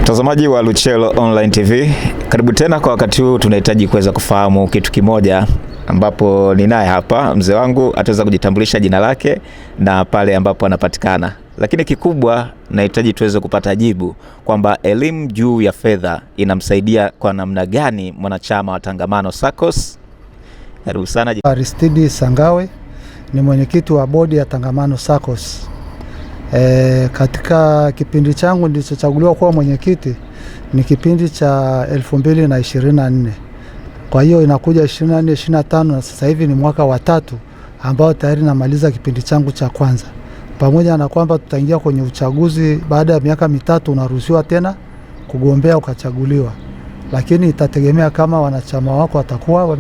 Mtazamaji wa Luchelo Online TV, karibu tena. Kwa wakati huu tunahitaji kuweza kufahamu kitu kimoja, ambapo ninaye hapa mzee wangu ataweza kujitambulisha jina lake na pale ambapo anapatikana. Lakini kikubwa nahitaji tuweze kupata jibu kwamba elimu juu ya fedha inamsaidia kwa namna gani mwanachama wa Tangamano SACCOS. Karibu sana. Aristide Sangawe ni mwenyekiti wa bodi ya Tangamano SACCOS. Katika kipindi changu nilichochaguliwa kuwa mwenyekiti ni kipindi cha 2024. Kwa hiyo inakuja 24, 25 na sasa hivi ni mwaka wa 3 ambao tayari namaliza kipindi changu cha kwanza. Pamoja na kwamba tutaingia kwenye uchaguzi baada ya miaka 3, unaruhusiwa tena kugombea ukachaguliwa. Lakini itategemea kama wanachama wako watakuwa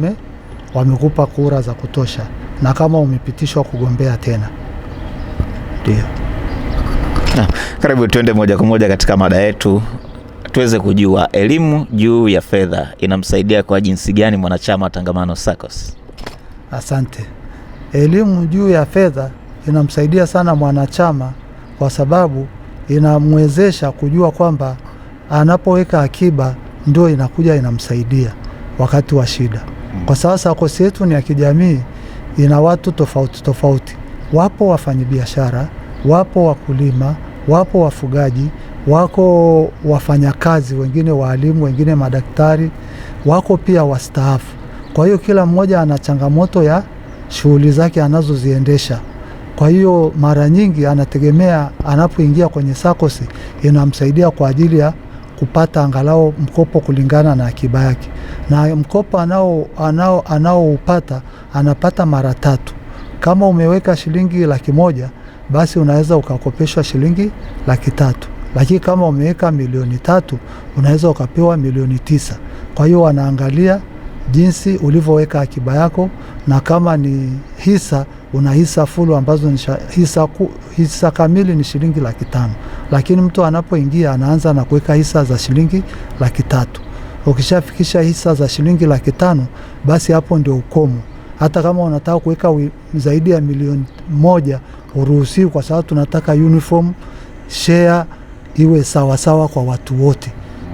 wamekupa kura za kutosha na kama umepitishwa kugombea tena. Ndio. Karibu tuende moja kwa moja katika mada yetu, tuweze kujua elimu juu ya fedha inamsaidia kwa jinsi gani mwanachama wa Tangamano SACCOS. Asante. Elimu juu ya fedha inamsaidia sana mwanachama kwa sababu inamwezesha kujua kwamba anapoweka akiba ndio inakuja inamsaidia wakati wa shida. Kwa sababu SACCOS yetu ni ya kijamii, ina watu tofauti tofauti. Wapo wafanyabiashara, wapo wakulima, wapo wafugaji, wako wafanyakazi, wengine walimu, wengine madaktari, wako pia wastaafu. Kwa hiyo kila mmoja ana changamoto ya shughuli zake anazoziendesha. Kwa hiyo mara nyingi anategemea anapoingia kwenye SACCOS inamsaidia kwa ajili ya kupata angalau mkopo kulingana na akiba yake. Na mkopo anaoupata anapata mara 3. Kama umeweka shilingi 100,000, basi unaweza ukakopeshwa shilingi 300,000. Lakini kama umeweka 3,000,000 unaweza ukapewa 9,000,000. Kwa hiyo wanaangalia jinsi ulivyoweka akiba yako, na kama ni hisa una hisa full ambazo ni hisa kamili ni shilingi 500,000. Lakini mtu anapoingia anaanza na kuweka hisa za shilingi 300,000. Ukishafikisha hisa za shilingi 500,000, basi hapo ndio ukomo. Hata kama unataka kuweka zaidi ya 1,000,000 uruhusiwi, kwa sababu tunataka uniform share iwe sawa kwa watu wote.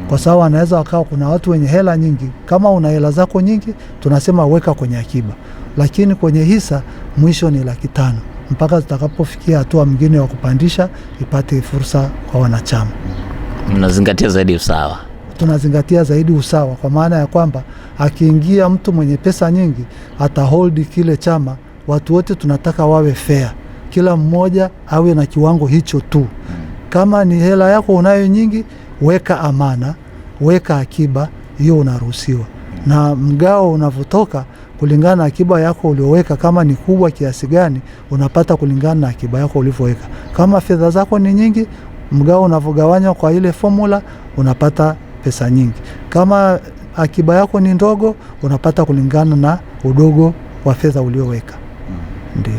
Kwa sababu anaweza wakawa kuna watu wenye hela nyingi. Kama una hela zako nyingi, tunasema weka kwenye akiba. Lakini kwenye hisa mwisho ni 500,000 mpaka tutakapofikia hatua mwingine wa kupandisha ipate fursa kwa wanachama. Mnazingatia zaidi usawa. Tunazingatia zaidi usawa, kwa maana ya kwamba akiingia mtu mwenye pesa nyingi atahold kile chama. Watu wote tunataka wawe fair, kila mmoja awe na kiwango hicho tu. Kama ni hela yako unayo nyingi, weka amana, weka akiba, hiyo unaruhusiwa. Na mgao unavotoka kulingana na akiba yako ulioweka, kama ni kubwa kiasi gani unapata kulingana na akiba yako ulivyoweka. Kama fedha zako ni nyingi, mgao unavogawanywa kwa ile formula unapata pesa nyingi. Kama akiba yako ni ndogo, unapata kulingana na udogo wa fedha ulioweka. Ndio.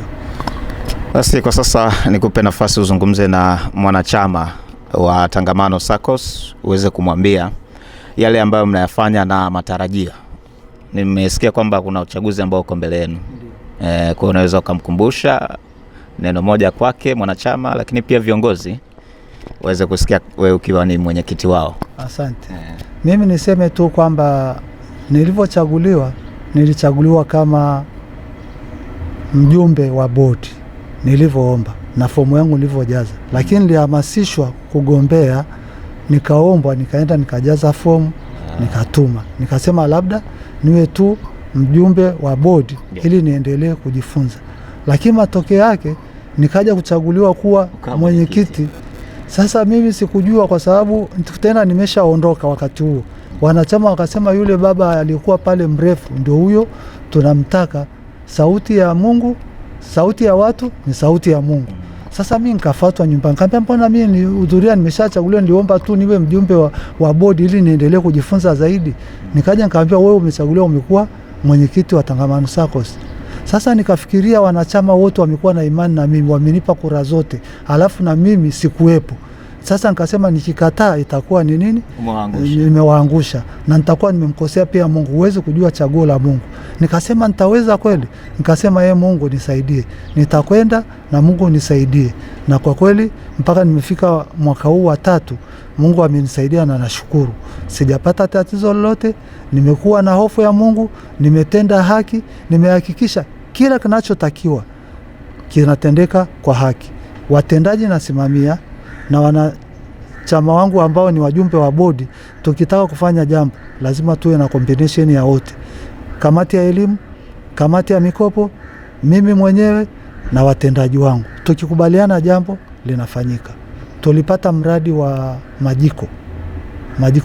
Basi kwa sasa nikupe nafasi uzungumze na mwanachama wa Tangamano SACCOS, uweze kumwambia yale ambayo mnayafanya na matarajio. Nimesikia kwamba kuna uchaguzi ambao uko mbele yenu. Kwa unaweza ukamkumbusha neno moja kwake mwanachama, lakini pia viongozi waweze kusikia wewe ukiwa ni mwenyekiti wao. Asante. Mimi niseme tu kwamba nilichaguliwa kama mjumbe wa bodi nilivyoomba na fomu yangu nilivyojaza. Lakini nilihamasishwa kugombea, nikaombwa, nikaenda nikajaza fomu, nikatuma. Nikasema labda niwe tu mjumbe wa bodi ili niendelee kujifunza. Lakini matokeo yake nikaja kuchaguliwa kuwa mwenyekiti. Sasa mimi sikujua, kwa sababu tena nimeshaondoka wakati huo. Wanachama wakasema yule baba alikuwa pale mrefu ndio huyo tunamtaka. Sauti ya Mungu, sauti ya watu ni sauti ya Mungu. Sasa mimi nikafuatwa nyumbani. Nikamwambia mbona mimi nihudhuria, nimeshachaguliwa, niliomba tu niwe mjumbe wa bodi ili niendelee kujifunza zaidi. Nikaja nikamwambia wewe umechaguliwa, umekuwa mwenyekiti wa Tangamano SACCOS. Sasa nikafikiria wanachama wote wamekuwa na imani na mimi, wamenipa kura zote, alafu na mimi sikuwepo. Sasa nikasema nikikataa itakuwa ni nini? Nimewaangusha na nitakuwa nimemkosea pia Mungu. Huwezi kujua chaguo la Mungu. Nikasema nitaweza kweli? Nikasema Mungu nisaidie, nitakwenda na Mungu nisaidie. Na kwa kweli mpaka nimefika mwaka huu wa 3 Mungu amenisaidia na nashukuru. Sijapata tatizo lolote, nimekuwa na hofu ya Mungu, nimetenda haki, nimehakikisha kila kinachotakiwa kinatendeka kwa haki. Watendaji nasimamia na wanachama wangu ambao ni wajumbe wa bodi, tukitaka kufanya jambo lazima tuwe na combination ya wote. Kamati ya elimu, kamati ya mikopo, mimi mwenyewe na watendaji wangu. Tukikubaliana jambo linafanyika. Tulipata mradi wa majiko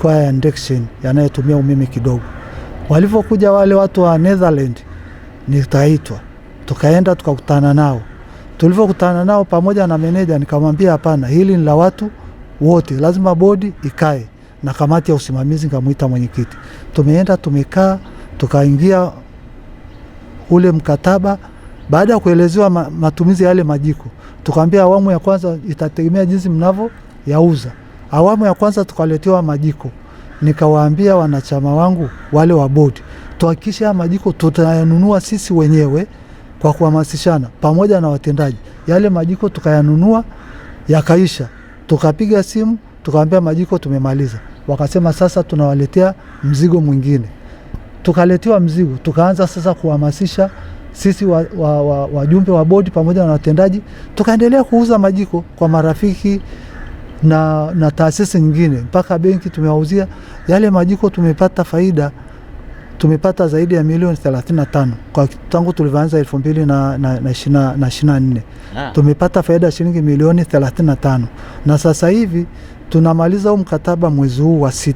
haya ya induction yanayotumia umeme kidogo. Walipokuja wale watu wa Netherlands, nikaitwa. Tukaenda tukakutana nao. Tulipokutana nao pamoja na meneja, nikamwambia hapana, hili ni la watu wote, lazima bodi ikae na kamati ya usimamizi. Nikamuita mwenyekiti, tumeenda tumekaa, tukaingia ule mkataba. Baada ya kuelezewa matumizi ya yale majiko, tukaambia awamu ya kwanza itategemea jinsi mnavyo yauza. Awamu ya kwanza tukaletewa majiko. Nikawaambia wanachama wangu wale wa bodi, tuhakikishe majiko tutayanunua sisi wenyewe kwa kuhamasishana pamoja na watendaji. Yale majiko tukayanunua, yakaisha. Tukapiga simu, tukaambia majiko tumemaliza. Wakasema sasa tunawaletea mzigo mwingine. Tukaletewa mzigo, tukaanza sasa kuhamasisha sisi wajumbe wa bodi pamoja na watendaji. Tukaendelea kuuza majiko kwa marafiki na taasisi nyingine, mpaka benki tumewauzia yale majiko. Tumepata faida, tumepata zaidi ya milioni 35 kwa tangu tulivyoanza 2024. Tumepata faida shilingi milioni 35, na sasa hivi tunamaliza huu mkataba mwezi huu wa 6.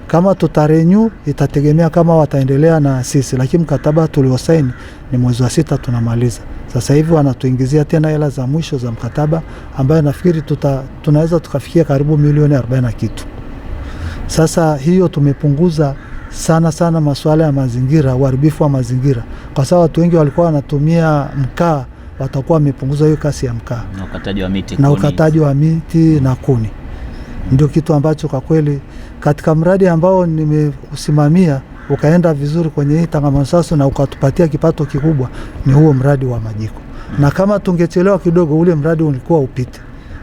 Kama tutarenew itategemea kama wataendelea na sisi, lakini mkataba tuliosaini ni mwezi wa 6 tunamaliza. Sasa hivi wanatuingizia tena hela za mwisho za mkataba, ambayo nafikiri tunaweza tukafikia karibu milioni 40 na kitu. Sasa hiyo tumepunguza sana masuala ya mazingira, uharibifu wa mazingira, kwa sababu watu wengi walikuwa wanatumia mkaa, watakuwa wamepunguza hiyo kasi ya mkaa na ukataji wa miti, na kuni. Ndio kitu ambacho kwa kweli katika mradi ambao nimeusimamia ukaenda vizuri kwenye hii Tangamano SACCOS na ukatupatia kipato kikubwa, ni huo mradi wa majiko. Na kama tungechelewa kidogo, ule mradi ulikuwa upite,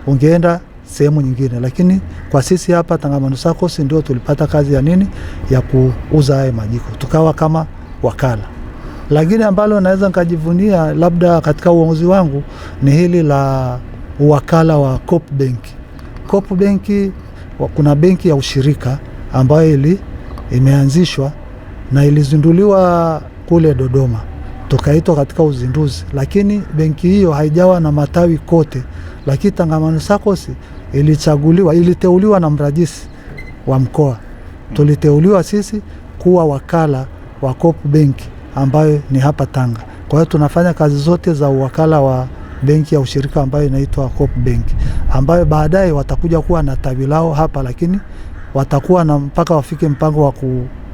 ungeenda sehemu nyingine, lakini kwa sisi hapa Tangamano SACCOS ndio tulipata kazi ya nini, ya kuuza haya majiko, tukawa kama wakala. Lakini ambalo naweza nikajivunia labda katika uongozi wangu ni hili la wakala wa Coop Bank. Coop Bank, kuna benki ya ushirika ambayo imeanzishwa na ilizinduliwa kule Dodoma. Tukaitwa katika uzinduzi, lakini benki hiyo haijawa na matawi kote. Lakini Tangamano SACCOS iliteuliwa na mrajisi wa mkoa. Tuliteuliwa sisi kuwa wakala wa Coop Bank ambayo ni hapa Tanga. Kwa hiyo tunafanya kazi zote za wakala wa benki ya ushirika ambayo inaitwa Coop Bank, ambayo baadaye watakuja kuwa na tawi lao hapa, lakini watakuwa na mpaka wafike mpango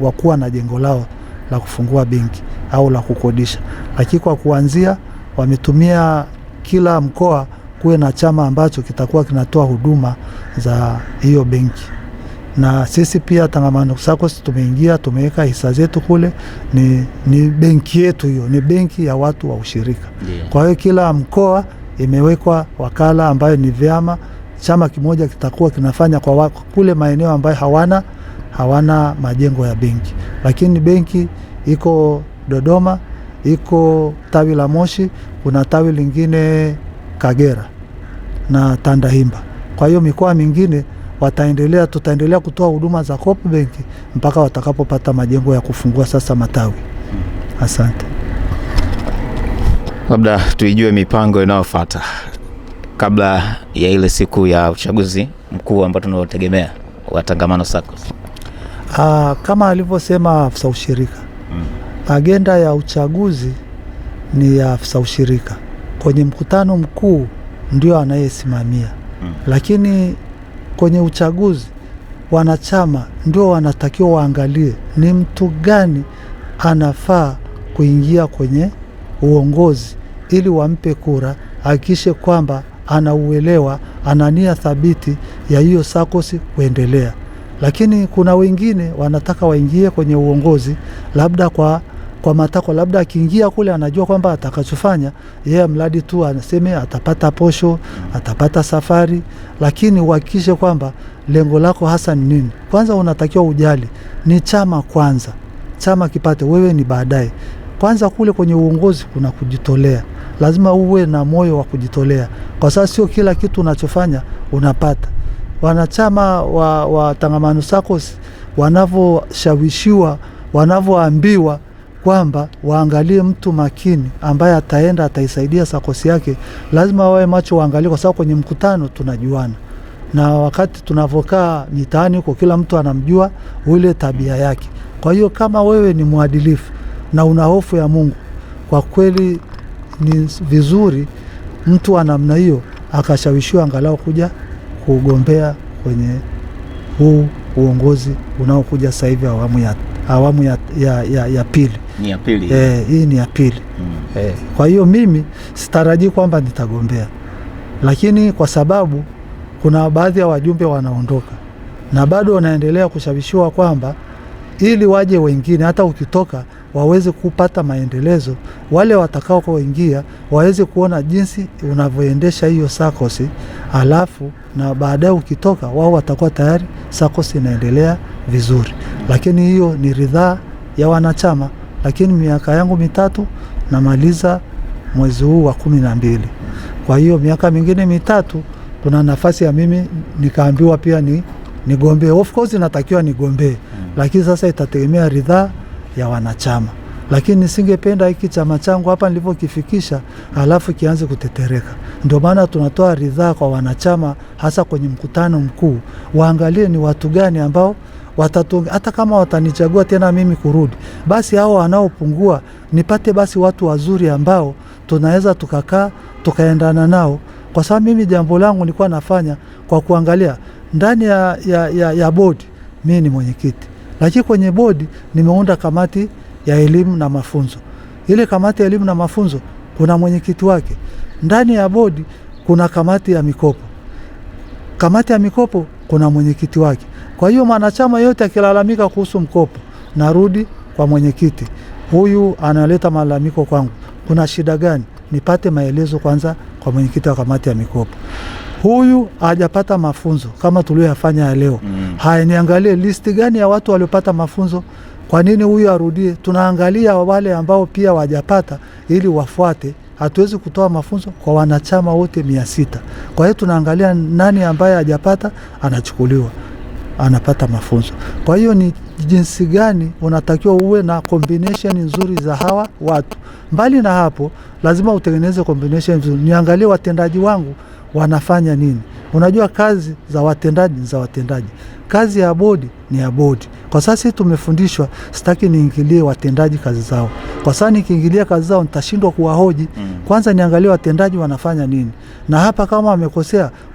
wa kuwa na jengo lao la kufungua benki au la kukodisha. Lakini kwa kuanzia wametumia kila mkoa kuwe na chama ambacho kitakuwa kinatoa huduma za hiyo benki. Na sisi pia Tangamano SACCOS tumeingia, tumeweka hisa zetu kule. Ni benki yetu hiyo, ni benki ya watu wa ushirika. Kwa hiyo kila mkoa imewekwa wakala ambayo ni vyama, chama kimoja kitakuwa kinafanya kwa kule maeneo ambayo hawana majengo ya benki. Lakini benki iko Dodoma, iko tawi la Moshi, kuna tawi lingine Kagera na Tandahimba. Kwa hiyo mikoa mingine tutaendelea kutoa huduma za Coop Bank mpaka watakapopata majengo ya kufungua sasa matawi. Asante. Labda tuijue mipango inayofuata kabla ya ile siku ya uchaguzi mkuu ambao tunaotegemea wa Tangamano SACCOS. Kama alivyosema afisa ushirika, agenda ya uchaguzi ni ya afisa ushirika. Kwenye mkutano mkuu ndio anayesimamia. Lakini kwenye uchaguzi wanachama ndio wanatakiwa waangalie ni mtu gani anafaa kuingia kwenye uongozi, ili wampe kura, hakikishe kwamba anauelewa, ana nia thabiti ya hiyo SACCOS kuendelea. Lakini kuna wengine wanataka waingie kwenye uongozi labda kwa matakwa, labda akiingia kule anajua kwamba atakachofanya yeye mradi tu anaseme atapata posho, atapata safari, lakini uhakikishe kwamba lengo lako hasa ni nini. Kwanza unatakiwa ujali ni chama kwanza, chama kipate, wewe ni baadaye. Kwanza kule kwenye uongozi kuna kujitolea, lazima uwe na moyo wa kujitolea, kwa sababu sio kila kitu unachofanya unapata. Wanachama wa Tangamano SACCOS wanavyoshawishiwa, wanavyoambiwa kwamba waangalie mtu makini ambaye ataenda ataisaidia SACCOS yake, lazima wawe macho waangalie, kwa sababu kwenye mkutano tunajuana, na wakati tunavokaa mitaani huko kila mtu anamjua ule tabia yake. Kwa hiyo kama wewe ni mwadilifu na una hofu ya Mungu, kwa kweli ni vizuri mtu wa namna hiyo akashawishiwa angalau kuja kugombea kwenye huu uongozi unaokuja sasa hivi awamu ya pili. Ni ya pili. Hii ni ya pili. Kwa hiyo mimi sitarajii kwamba nitagombea, lakini kwa sababu kuna baadhi ya wajumbe wanaondoka na bado wanaendelea kushawishiwa kwamba ili waje wengine, hata ukitoka waweze kupata maendelezo, wale watakao kuingia waweze kuona jinsi unavyoendesha hiyo SACCOS, alafu na baadaye ukitoka wao watakuwa tayari SACCOS inaendelea vizuri. Lakini hiyo ni ridhaa ya wanachama. Lakini miaka yangu 3 namaliza mwezi huu wa 12. Kwa hiyo miaka mingine 3 kuna nafasi ya mimi nikaambiwa pia nigombee. Of course natakiwa nigombee, lakini sasa itategemea ridhaa ya wanachama. Lakini nisingependa hiki chama changu hapa nilivyokifikisha alafu kianze kutetereka. Ndio maana tunatoa ridhaa kwa wanachama, hasa kwenye mkutano mkuu, waangalie ni watu gani ambao hata kama watanichagua tena mimi kurudi, basi hao wanaopungua nipate basi watu wazuri ambao tunaweza tukakaa tukaendana nao. Kwa sababu mimi jambo langu nilikuwa nafanya kwa kuangalia ndani ya bodi, mimi ni mwenyekiti, lakini kwenye bodi nimeunda kamati ya elimu na mafunzo. Ile kamati ya elimu na mafunzo kuna mwenyekiti wake. Ndani ya bodi kuna kamati ya mikopo. Kamati ya mikopo kuna mwenyekiti wake. Kwa hiyo mwanachama yote akilalamika kuhusu mkopo, narudi kwa mwenyekiti. Huyu analeta malalamiko kwangu, kuna shida gani? Nipate maelezo kwanza kwa mwenyekiti wa kamati ya mikopo. Huyu hajapata mafunzo kama tuliyofanya ya leo. Haya, niangalie listi gani ya watu waliopata mafunzo. Kwa nini huyu arudie? Tunaangalia wale ambao pia wajapata ili wafuate. Hatuwezi kutoa mafunzo kwa wanachama wote 600. Kwa hiyo tunaangalia nani ambaye hajapata anachukuliwa, anapata mafunzo. Kwa hiyo ni jinsi gani unatakiwa uwe na combination nzuri za hawa watu. Mbali na hapo, lazima utengeneze combination nzuri. Niangalie watendaji wangu wanafanya nini. Unajua kazi za watendaji ni za watendaji, kazi ya bodi ni ya bodi. Kwa sasa tumefundishwa, sitaki niingilie watendaji kazi zao, kwa sababu nikiingilia kazi zao nitashindwa kuwahoji. Kwanza niangalie watendaji wanafanya nini, na hapa kama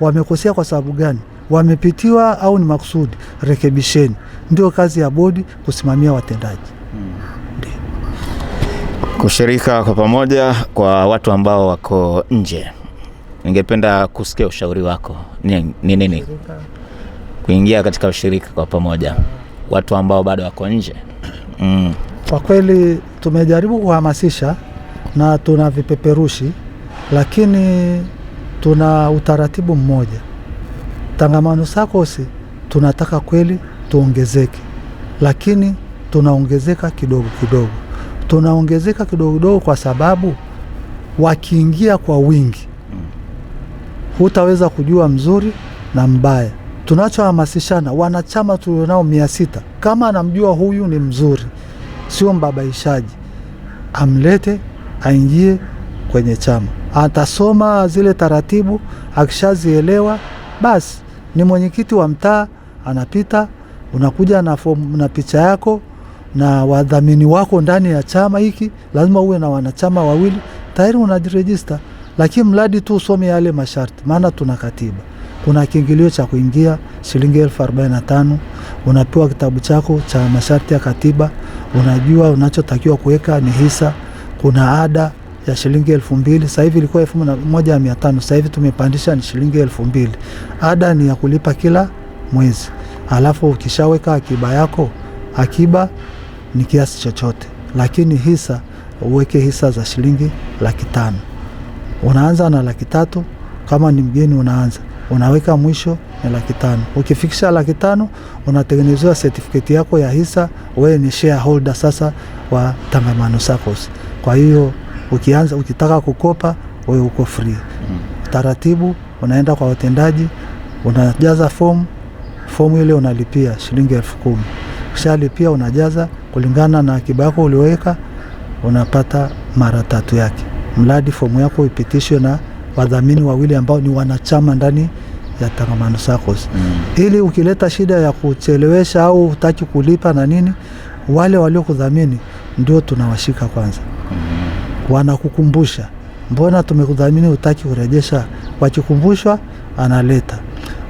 wamekosea kwa sababu gani, wamepitiwa au ni makusudi, rekebisheni. Ndio kazi ya bodi kusimamia watendaji. Kushirika kwa pamoja kwa watu ambao wako nje, ningependa kusikia ushauri wako ni nini kuingia katika ushirika kwa pamoja, watu ambao bado wako nje? Kwa kweli tumejaribu kuhamasisha na tuna vipeperushi, lakini tuna utaratibu mmoja. Tangamano SACCOS tunataka kweli tuongezeke, lakini tunaongezeka kidogo kidogo. Tunaongezeka kidogo kidogo kwa sababu wakiingia kwa wingi hutaweza kujua mzuri na mbaya. Tunachohamasishana wanachama tulionao 600, kama anamjua huyu ni mzuri, sio mbabaishaji, amlete aingie kwenye chama. Atasoma zile taratibu, akishazielewa basi ni mwenyekiti wa mtaa, anapita, unakuja na picha yako na wadhamini wako ndani ya chama hiki. Lazima uwe na wanachama 2, tayari unajirejista. Lakini mradi tu usome yale masharti, maana tuna katiba. Kuna kiingilio cha kuingia shilingi 45,000, unapewa kitabu chako cha masharti ya katiba, unajua unachotakiwa kuweka ni hisa, kuna ada ya shilingi 2,000. Sasa hivi ilikuwa 1,500, sasa hivi tumepandisha ni shilingi 2,000. Ada ni ya kulipa kila mwezi. Alafu ukishaweka akiba yako, akiba ni kiasi chochote, lakini hisa uweke hisa za shilingi 500,000. Unaanza na 300,000 kama ni mgeni unaweka mwisho ni 500,000. Ukifikisha 500,000 unatengenezewa certificate yako ya hisa, wewe ni shareholder sasa wa Tangamano SACCOS. Kwa hiyo ukitaka kukopa wewe uko free. Taratibu unaenda kwa watendaji, unajaza fomu ile unalipia shilingi 10,000. Ukishalipia unajaza kulingana na akiba yako ulioweka, unapata mara 3 yake. Mradi fomu yako ipitishwe na wadhamini wawili ambao ni wanachama ndani ya Tangamano SACCOS. Ili ukileta shida ya kuchelewesha au hutaki kulipa na nini, wale waliokudhamini ndio tunawashika kwanza. Wanakukumbusha, mbona tumekudhamini hutaki kurejesha? Wakikumbushwa analeta.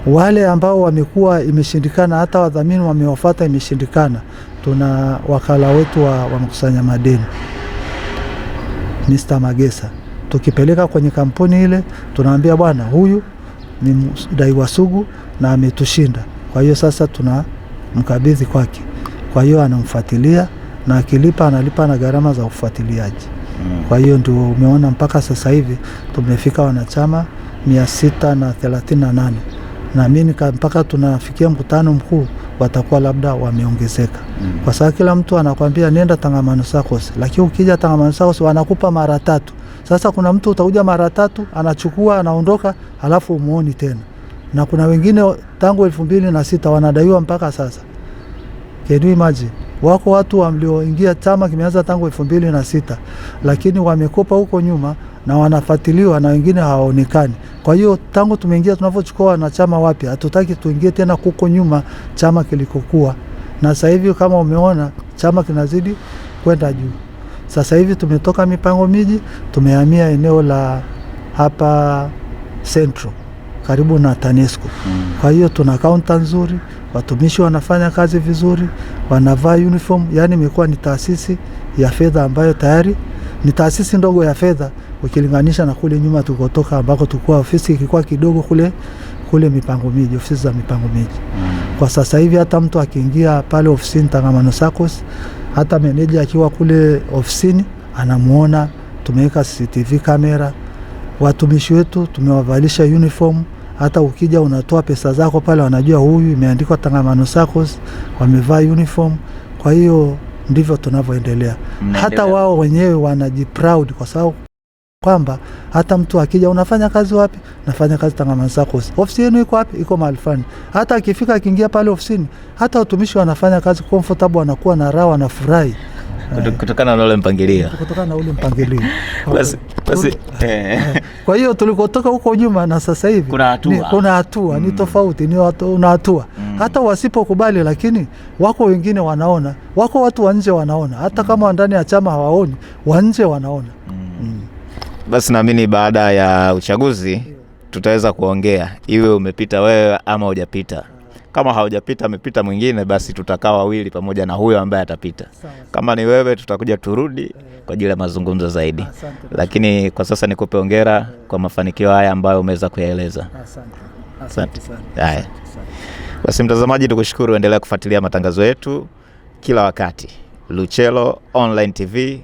Wale ambao wamekuwa imeshindikana, hata wadhamini wamewafuata imeshindikana, tuna wakala wetu wa mkusanya madeni Mr. Magesa. Tukipeleka kwenye kampuni ile tunaambia bwana, huyu ni mdaiwa sugu na ametushinda, kwa hiyo sasa tunamkabidhi kwake. Kwa hiyo anamfuatilia na akilipa analipa na gharama za ufuatiliaji. Kwa hiyo ndio umeona mpaka sasa hivi tumefika wanachama 638, na mimi mpaka tunafikia mkutano mkuu watakuwa labda wameongezeka. Kwa sababu kila mtu anakuambia nenda Tangamano SACCOS, lakini ukija Tangamano SACCOS wanakupa mara 3. Sasa kuna mtu utakuja mara 3 anachukua anaondoka, halafu umuoni tena. Na kuna wengine tangu 2006 wanadaiwa mpaka sasa. Can you imagine? Wako watu walioingia chama kimeanza tangu 2006, lakini wamekopa huko nyuma na wanafuatiliwa na wengine hawaonekani. Kwa hiyo tangu tumeingia, tunavyochukua wanachama wapya, hatutaki tuingie tena huko nyuma chama kilikokuwa. Na sasa hivi kama umeona chama kinazidi kwenda juu. Sasa hivi tumetoka mipango miji, tumehamia eneo la hapa Central karibu na TANESCO. Kwa hiyo tuna kaunta nzuri, watumishi wanafanya kazi vizuri, wanavaa uniform. Yani imekuwa ni taasisi ya fedha ambayo tayari ni taasisi ndogo ya fedha ukilinganisha na kule nyuma tulikotoka, ambako tulikuwa ofisi ilikuwa kidogo kule mipango miji, ofisi za mipango miji. Kwa sasa hivi hata mtu akiingia pale ofisini Tangamano SACCOS, hata meneja akiwa kule ofisini anamuona. Tumeweka CCTV kamera, watumishi wetu tumewavalisha uniform. Hata ukija unatoa pesa zako pale, wanajua huyu imeandikwa Tangamano SACCOS, wamevaa uniform. Kwa hiyo ndivyo tunavyoendelea. Hata wao wenyewe wanajiproud kwa sababu kwamba hata mtu akija, unafanya kazi wapi? Nafanya kazi Tangamano SACCOS. Ofisi yenu iko wapi? Iko mahali fulani. Hata akifika akiingia pale ofisini, hata watumishi wanafanya kazi comfortable, wanakuwa na raha, wanafurahi. Kutokana na ule mpangilio. Kwa hiyo tulikotoka huko nyuma na sasa hivi kuna hatua ni tofauti, una hatua. Hata wasipokubali, lakini wako wengine wanaona, wako watu wa nje wanaona, hata kama ndani ya chama hawaoni, wa nje wanaona. Basi naamini baada ya uchaguzi tutaweza kuongea, iwe umepita wewe ama hujapita. Kama haujapita amepita mwingine, basi tutakaa wawili pamoja na huyo ambaye atapita. Kama ni wewe, tutakuja turudi kwa ajili ya mazungumzo zaidi. Lakini kwa sasa nikupe hongera kwa mafanikio haya ambayo umeweza kuyaeleza. Asante. Haya. Basi mtazamaji, tukushukuru, endelea kufuatilia matangazo yetu kila wakati. Luchelo Online TV.